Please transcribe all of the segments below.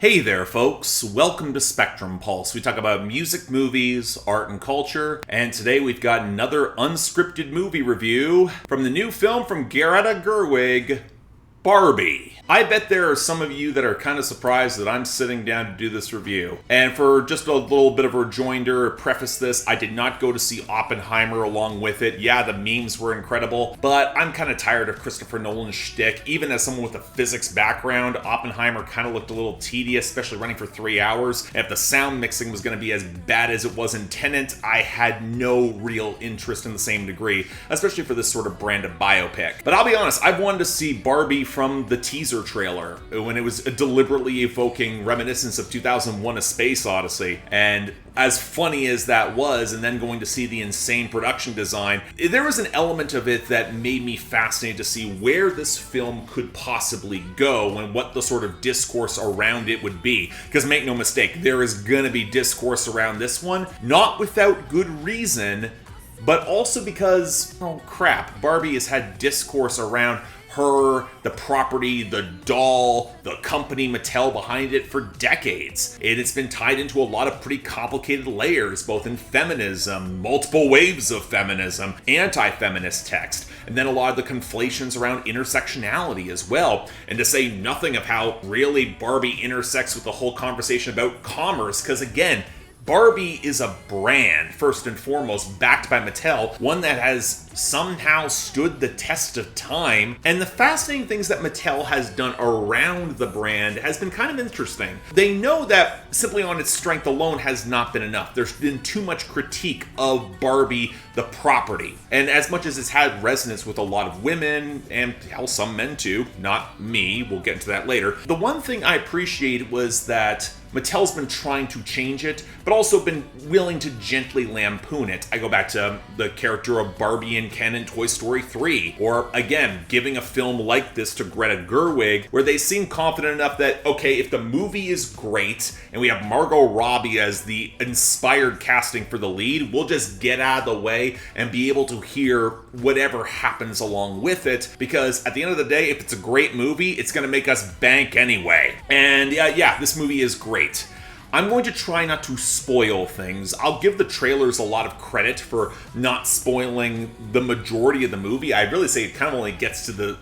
Hey there, folks. Welcome to Spectrum Pulse. We talk about music, movies, art, and culture. And today we've got another unscripted movie review from the new film from Greta Gerwig, Barbie. I bet there are some of you that are kind of surprised that I'm sitting down to do this review. And for just a little bit of a rejoinder, preface this, I did not go to see Oppenheimer along with it. Yeah, the memes were incredible, but I'm kind of tired of Christopher Nolan's shtick. Even as someone with a physics background, Oppenheimer kind of looked a little tedious, especially running for 3 hours. And if the sound mixing was going to be as bad as it was in Tenet, I had no real interest in the same degree, especially for this sort of brand of biopic. But I'll be honest, I've wanted to see Barbie from the teaser trailer when it was deliberately evoking reminiscence of 2001: A Space Odyssey. And as funny as that was, and then going to see the insane production design, there was an element of it that made me fascinated to see where this film could possibly go and what the sort of discourse around it would be. Because make no mistake, there is going to be discourse around this one, not without good reason, but also because, oh crap, Barbie has had discourse around her, the property, the doll, the company Mattel behind it for decades. And it's been tied into a lot of pretty complicated layers, both in feminism, multiple waves of feminism, anti-feminist text, and then a lot of the conflations around intersectionality as well. And to say nothing of how really Barbie intersects with the whole conversation about commerce, because again, Barbie is a brand, first and foremost, backed by Mattel, one that has somehow stood the test of time. And the fascinating things that Mattel has done around the brand has been kind of interesting. They know that simply on its strength alone has not been enough. There's been too much critique of Barbie, the property. And as much as it's had resonance with a lot of women, and hell, some men too, not me, we'll get into that later, the one thing I appreciated was that Mattel's been trying to change it, but also been willing to gently lampoon it. I go back to the character of Barbie and Ken in Toy Story 3, or again, giving a film like this to Greta Gerwig, where they seem confident enough that, okay, if the movie is great, and we have Margot Robbie as the inspired casting for the lead, we'll just get out of the way and be able to hear whatever happens along with it, because at the end of the day, if it's a great movie, it's going to make us bank anyway. And yeah, this movie is great. I'm going to try not to spoil things. I'll give the trailers a lot of credit for not spoiling the majority of the movie. I really say it kind of only gets to the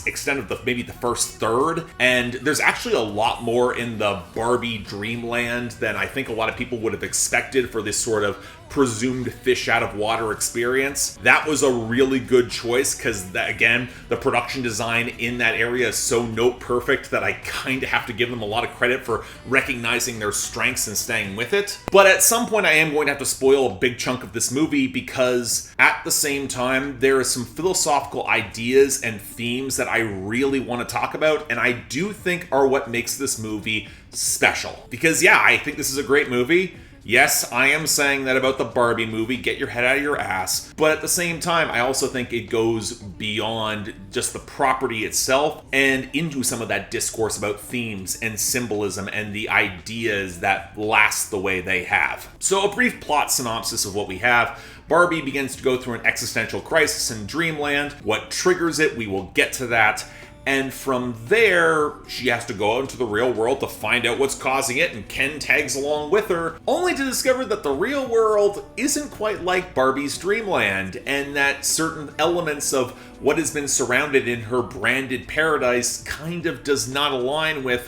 extent of maybe the first third. And there's actually a lot more in the Barbie dreamland than I think a lot of people would have expected for this sort of presumed fish out of water experience. That was a really good choice because, again, the production design in that area is so note perfect that I kind of have to give them a lot of credit for recognizing their strengths and staying with it. But at some point I am going to have to spoil a big chunk of this movie because at the same time there are some philosophical ideas and themes that I really want to talk about, and I do think are what makes this movie special. Because yeah, I think this is a great movie. Yes, I am saying that about the Barbie movie, get your head out of your ass. But at the same time, I also think it goes beyond just the property itself and into some of that discourse about themes and symbolism and the ideas that last the way they have. So a brief plot synopsis of what we have. Barbie begins to go through an existential crisis in Dreamland. What triggers it, we will get to that. And from there, she has to go out into the real world to find out what's causing it, and Ken tags along with her, only to discover that the real world isn't quite like Barbie's dreamland, and that certain elements of what has been surrounded in her branded paradise kind of does not align with,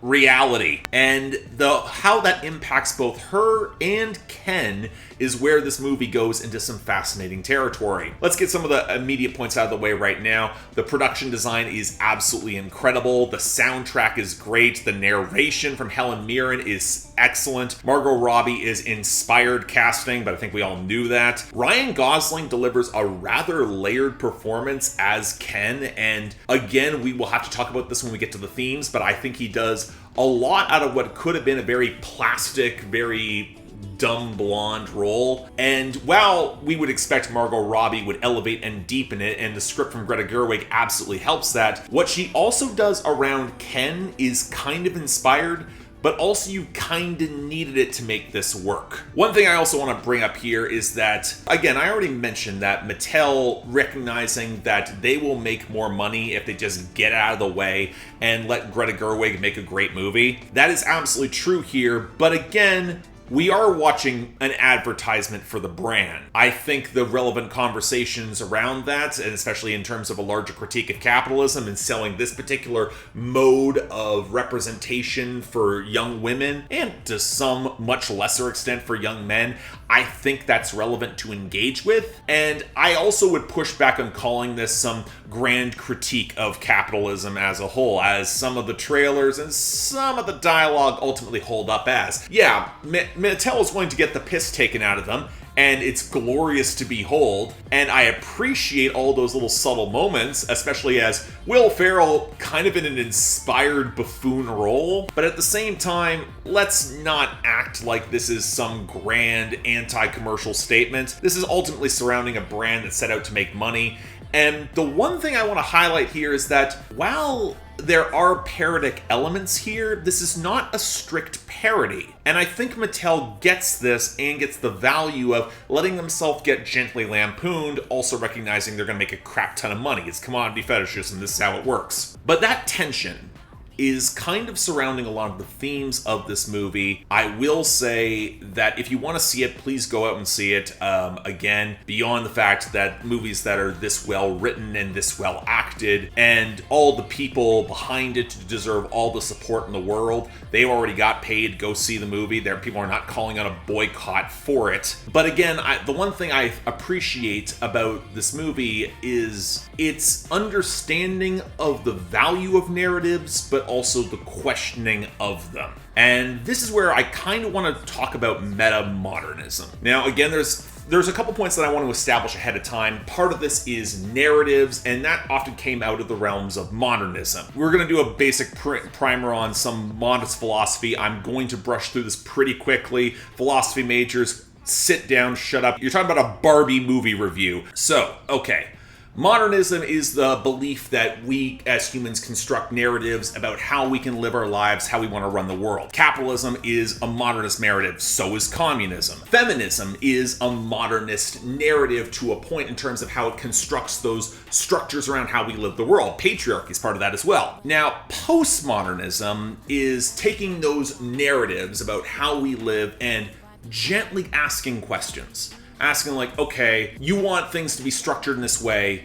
reality. And how that impacts both her and Ken is where this movie goes into some fascinating territory. Let's get some of the immediate points out of the way right now. The production design is absolutely incredible. The soundtrack is great. The narration from Helen Mirren is excellent. Margot Robbie is inspired casting, but I think we all knew that. Ryan Gosling delivers a rather layered performance as Ken, and again, we will have to talk about this when we get to the themes, but I think he does a lot out of what could have been a very plastic, very dumb blonde role. And while we would expect Margot Robbie would elevate and deepen it, and the script from Greta Gerwig absolutely helps that, what she also does around Ken is kind of inspired but also you kinda needed it to make this work. One thing I also want to bring up here is that, again, I already mentioned that Mattel recognizing that they will make more money if they just get out of the way and let Greta Gerwig make a great movie. That is absolutely true here, but again, we are watching an advertisement for the brand. I think the relevant conversations around that, and especially in terms of a larger critique of capitalism and selling this particular mode of representation for young women, and to some much lesser extent for young men, I think that's relevant to engage with. And I also would push back on calling this some grand critique of capitalism as a whole, as some of the trailers and some of the dialogue ultimately hold up as. Yeah, Mattel is going to get the piss taken out of them, and it's glorious to behold, and I appreciate all those little subtle moments, especially as Will Ferrell kind of in an inspired buffoon role, but at the same time, let's not act like this is some grand anti-commercial statement. This is ultimately surrounding a brand that set out to make money, and the one thing I want to highlight here is that while there are parodic elements here, this is not a strict parody. And I think Mattel gets this and gets the value of letting themselves get gently lampooned, also recognizing they're going to make a crap ton of money. It's commodity fetishism, this is how it works. But that tension is kind of surrounding a lot of the themes of this movie. I will say that if you want to see it, please go out and see it. Again, beyond the fact that movies that are this well written and this well acted, and all the people behind it deserve all the support in the world. They already got paid to go see the movie. People are not calling out a boycott for it. But again, the one thing I appreciate about this movie is its understanding of the value of narratives, but also the questioning of them. And this is where I kind of want to talk about metamodernism. Now, again, there's a couple points that I want to establish ahead of time. Part of this is narratives, and that often came out of the realms of modernism. We're going to do a basic primer on some modernist philosophy. I'm going to brush through this pretty quickly. Philosophy majors, sit down, shut up. You're talking about a Barbie movie review. So, okay. Modernism is the belief that we as humans construct narratives about how we can live our lives, how we want to run the world. Capitalism is a modernist narrative, so is communism. Feminism is a modernist narrative to a point in terms of how it constructs those structures around how we live the world. Patriarchy is part of that as well. Now, postmodernism is taking those narratives about how we live and gently asking questions. Asking like, okay, you want things to be structured in this way,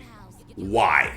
why?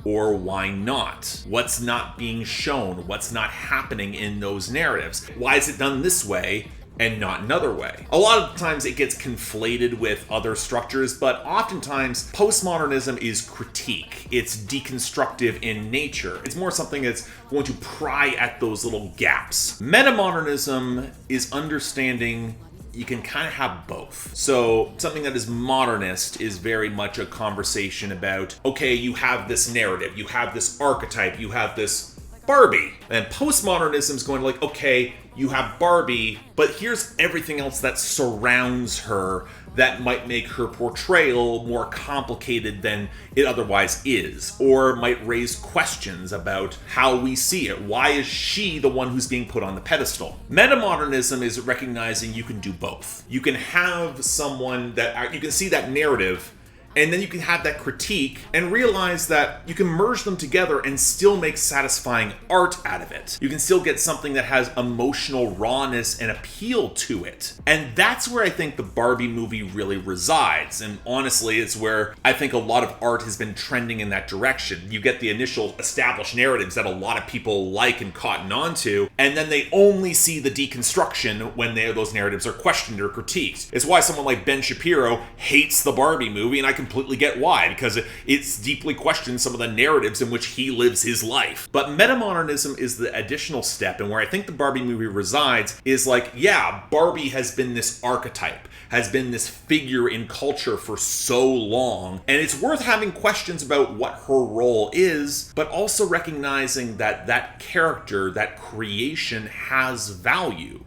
Or why not? What's not being shown? What's not happening in those narratives? Why is it done this way and not another way? A lot of times it gets conflated with other structures, but oftentimes postmodernism is critique. It's deconstructive in nature. It's more something that's going to pry at those little gaps. Metamodernism is understanding you can kind of have both. So something that is modernist is very much a conversation about, okay, you have this narrative, you have this archetype, you have this Barbie. And postmodernism is going like, okay, you have Barbie, but here's everything else that surrounds her that might make her portrayal more complicated than it otherwise is, or might raise questions about how we see it. Why is she the one who's being put on the pedestal? Metamodernism is recognizing you can do both. You can have someone that, you can see that narrative, and then you can have that critique and realize that you can merge them together and still make satisfying art out of it. You can still get something that has emotional rawness and appeal to it. And that's where I think the Barbie movie really resides. And honestly, it's where I think a lot of art has been trending in that direction. You get the initial established narratives that a lot of people like and cotton onto, and then they only see the deconstruction when those narratives are questioned or critiqued. It's why someone like Ben Shapiro hates the Barbie movie, and I completely get why, because it's deeply questioned some of the narratives in which he lives his life. But metamodernism is the additional step, and where I think the Barbie movie resides is like, yeah, Barbie has been this archetype, has been this figure in culture for so long, and it's worth having questions about what her role is, but also recognizing that that character, that creation has value.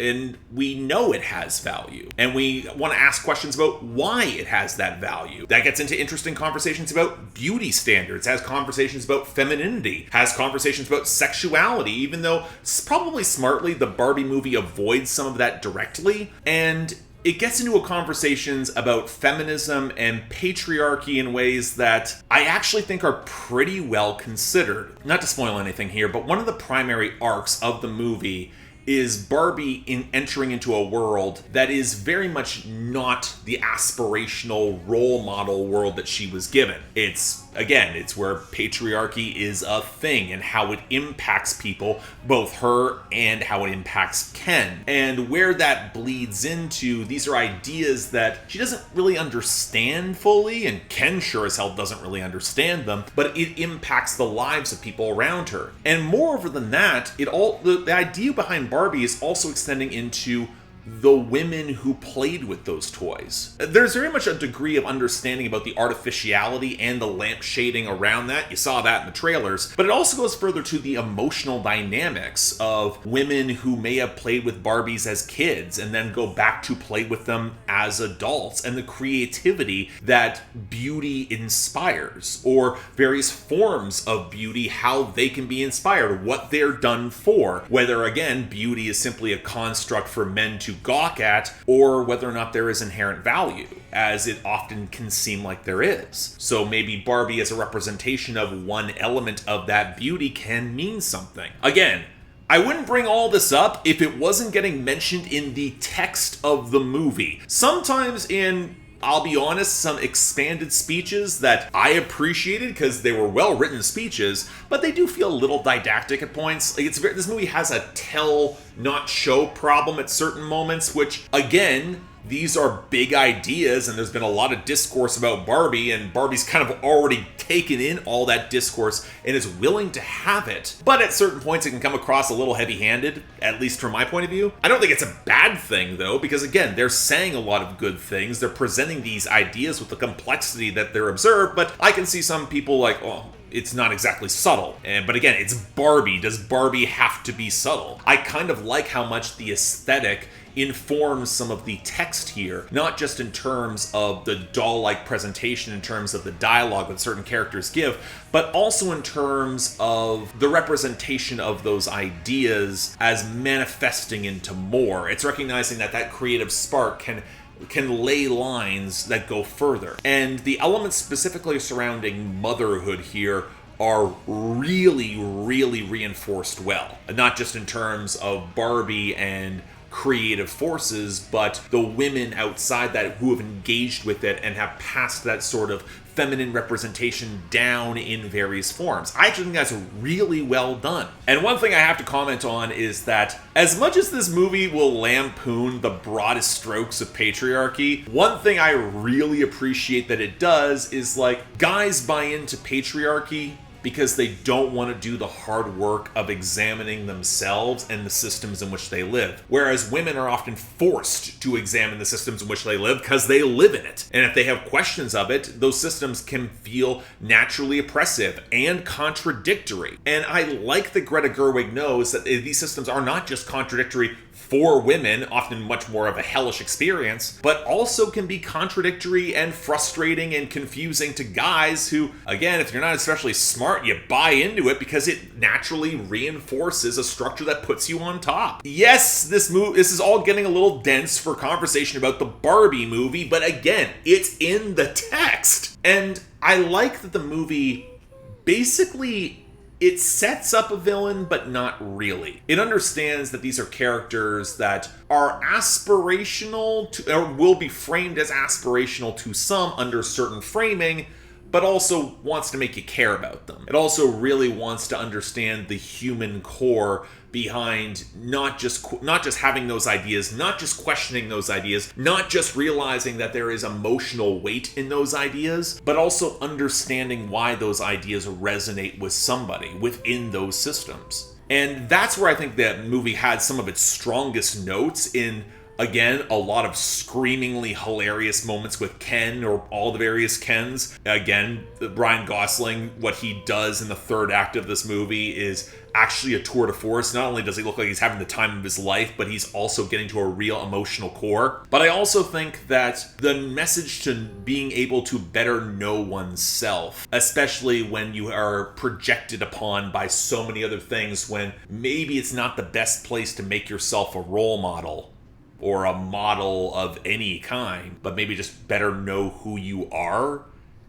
And we know it has value. And we want to ask questions about why it has that value. That gets into interesting conversations about beauty standards, has conversations about femininity, has conversations about sexuality, even though probably smartly the Barbie movie avoids some of that directly. And it gets into conversations about feminism and patriarchy in ways that I actually think are pretty well considered. Not to spoil anything here, but one of the primary arcs of the movie is Barbie entering into a world that is very much not the aspirational role model world that she was given. It's where patriarchy is a thing and how it impacts people, both her and how it impacts Ken. And where that bleeds into, these are ideas that she doesn't really understand fully, and Ken sure as hell doesn't really understand them, but it impacts the lives of people around her. And moreover than that, the idea behind Barbie is also extending into the women who played with those toys. There's very much a degree of understanding about the artificiality and the lamp shading around that. You saw that in the trailers. But it also goes further to the emotional dynamics of women who may have played with Barbies as kids and then go back to play with them as adults, and the creativity that beauty inspires, or various forms of beauty, how they can be inspired, what they're done for. Whether, again, beauty is simply a construct for men to gawk at, or whether or not there is inherent value, as it often can seem like there is. So maybe Barbie as a representation of one element of that beauty can mean something. Again, I wouldn't bring all this up if it wasn't getting mentioned in the text of the movie. Sometimes in, I'll be honest, some expanded speeches that I appreciated because they were well-written speeches, but they do feel a little didactic at points. This movie has a tell, not show problem at certain moments, which, again, these are big ideas, and there's been a lot of discourse about Barbie, and Barbie's kind of already taken in all that discourse and is willing to have it. But at certain points, it can come across a little heavy-handed, at least from my point of view. I don't think it's a bad thing, though, because, again, they're saying a lot of good things. They're presenting these ideas with the complexity that they're observed, but I can see some people like, oh, it's not exactly subtle. But again, it's Barbie. Does Barbie have to be subtle? I kind of like how much the aesthetic informs some of the text here, not just in terms of the doll-like presentation, in terms of the dialogue that certain characters give, but also in terms of the representation of those ideas as manifesting into more. It's recognizing that creative spark can lay lines that go further. And the elements specifically surrounding motherhood here are really, really reinforced well. Not just in terms of Barbie and creative forces, but the women outside that who have engaged with it and have passed that sort of feminine representation down in various forms. I actually think that's really well done. And one thing I have to comment on is that as much as this movie will lampoon the broadest strokes of patriarchy, one thing I really appreciate that it does is, like, guys buy into patriarchy because they don't want to do the hard work of examining themselves and the systems in which they live. Whereas women are often forced to examine the systems in which they live because they live in it. And if they have questions of it, those systems can feel naturally oppressive and contradictory. And I like that Greta Gerwig knows that these systems are not just contradictory for women, often much more of a hellish experience, but also can be contradictory and frustrating and confusing to guys who, again, if you're not especially smart, you buy into it because it naturally reinforces a structure that puts you on top. Yes, this is all getting a little dense for conversation about the Barbie movie, but again, it's in the text. And I like that the movie basically, it sets up a villain, but not really. It understands that these are characters that are aspirational to, or will be framed as aspirational to some under certain framing, but also wants to make you care about them. It also really wants to understand the human core behind not just having those ideas, not just questioning those ideas, not just realizing that there is emotional weight in those ideas, but also understanding why those ideas resonate with somebody within those systems. And that's where I think that movie had some of its strongest notes in Again, a lot of screamingly hilarious moments with Ken or all the various Kens. Again, Ryan Gosling, what he does in the third act of this movie is actually a tour de force. Not only does he look like he's having the time of his life, but he's also getting to a real emotional core. But I also think that the message to being able to better know oneself, especially when you are projected upon by so many other things, when maybe it's not the best place to make yourself a role model or a model of any kind, but maybe just better know who you are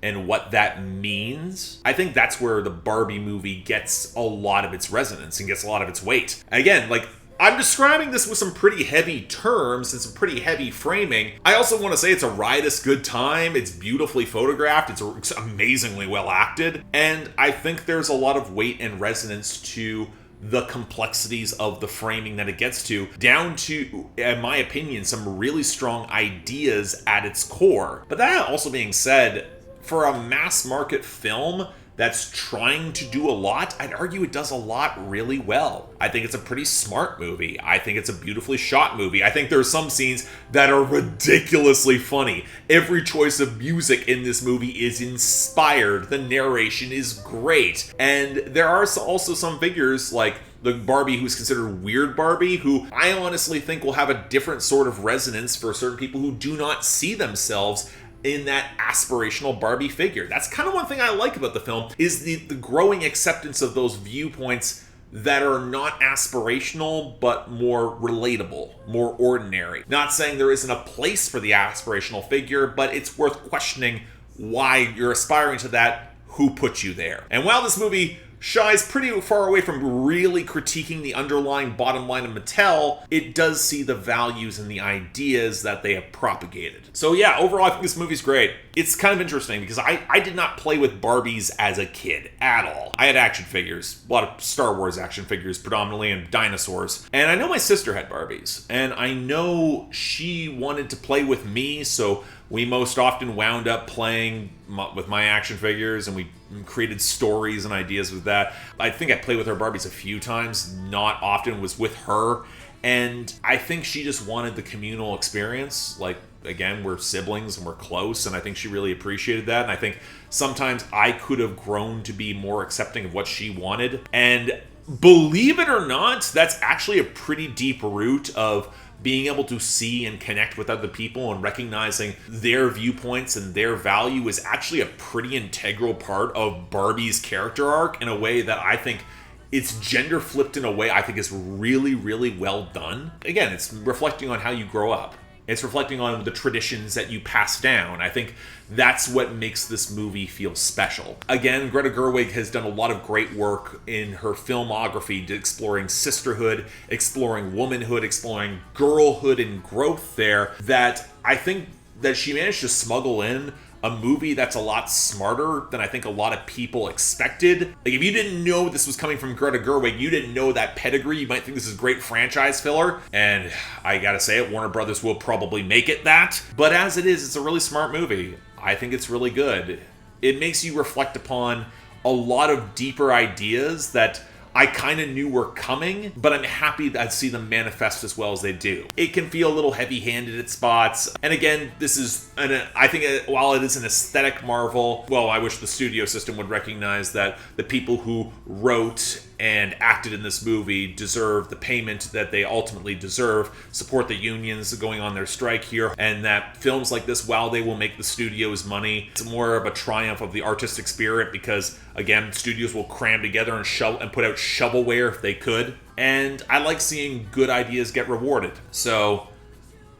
and what that means. I think that's where the Barbie movie gets a lot of its resonance and gets a lot of its weight. Again, like, I'm describing this with some pretty heavy terms and some pretty heavy framing. I also want to say it's a riotous good time. It's beautifully photographed. It's amazingly well acted. And I think there's a lot of weight and resonance to the complexities of the framing that it gets to, down to, in my opinion, some really strong ideas at its core. But that also being said, for a mass market film that's trying to do a lot, I'd argue it does a lot really well. I think it's a pretty smart movie. I think it's a beautifully shot movie. I think there's some scenes that are ridiculously funny. Every choice of music in this movie is inspired. The narration is great. And there are also some figures like the Barbie who's considered Weird Barbie, who I honestly think will have a different sort of resonance for certain people who do not see themselves in that aspirational Barbie figure. That's kind of one thing I like about the film, is the growing acceptance of those viewpoints that are not aspirational, but more relatable, more ordinary. Not saying there isn't a place for the aspirational figure, but it's worth questioning why you're aspiring to that, who put you there. And while this movie shies pretty far away from really critiquing the underlying bottom line of Mattel, it does see the values and the ideas that they have propagated. So yeah, overall I think this movie's great. It's kind of interesting because I did not play with Barbies as a kid at all. I had action figures, a lot of Star Wars action figures predominantly, and dinosaurs. And I know my sister had Barbies, and I know she wanted to play with me, so we most often wound up playing with my action figures, and we created stories and ideas with that. I think I played with her Barbies a few times, not often was with her, and I think she just wanted the communal experience. Like, again, we're siblings and we're close, and I think she really appreciated that, and I think sometimes I could have grown to be more accepting of what she wanted. And believe it or not, that's actually a pretty deep root of being able to see and connect with other people and recognizing their viewpoints and their value is actually a pretty integral part of Barbie's character arc, in a way that I think it's gender flipped in a way I think is really, really well done. Again, it's reflecting on how you grow up. It's reflecting on the traditions that you pass down. I think that's what makes this movie feel special. Again, Greta Gerwig has done a lot of great work in her filmography, exploring sisterhood, exploring womanhood, exploring girlhood and growth there, that I think that she managed to smuggle in a movie that's a lot smarter than I think a lot of people expected. Like, if you didn't know this was coming from Greta Gerwig, you didn't know that pedigree, you might think this is great franchise filler. And I gotta say it, Warner Brothers will probably make it that. But as it is, it's a really smart movie. I think it's really good. It makes you reflect upon a lot of deeper ideas that I kind of knew were coming, but I'm happy that I see them manifest as well as they do. It can feel a little heavy-handed at spots, and again, this is, I think while it is an aesthetic marvel, well, I wish the studio system would recognize that the people who wrote and acted in this movie deserve the payment that they ultimately deserve, support the unions going on their strike here, and that films like this, while they will make the studios money, it's more of a triumph of the artistic spirit, because again, studios will cram together and put out shovelware if they could, and I like seeing good ideas get rewarded. So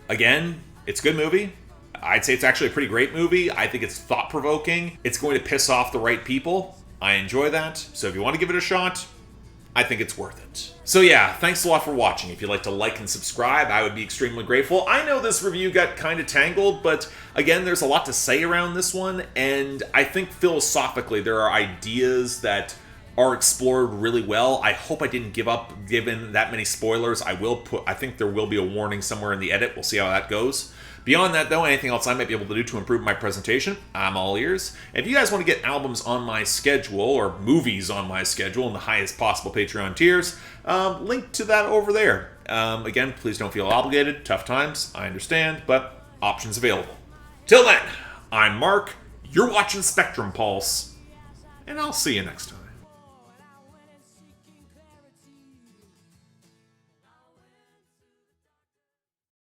again, it's a good movie. I'd say it's actually a pretty great movie. I think it's thought-provoking. It's going to piss off the right people. I enjoy that. So if you want to give it a shot, I think it's worth it. So yeah, thanks a lot for watching. If you'd like to like and subscribe, I would be extremely grateful. I know this review got kind of tangled, but again, there's a lot to say around this one, and I think philosophically there are ideas that are explored really well. I hope I didn't give up given that many spoilers. I think there will be a warning somewhere in the edit. We'll see how that goes. Beyond that, though, anything else I might be able to do to improve my presentation, I'm all ears. If you guys want to get albums on my schedule or movies on my schedule in the highest possible Patreon tiers, link to that over there. Again, please don't feel obligated. Tough times, I understand, but options available. Till then, I'm Mark, you're watching Spectrum Pulse, and I'll see you next time.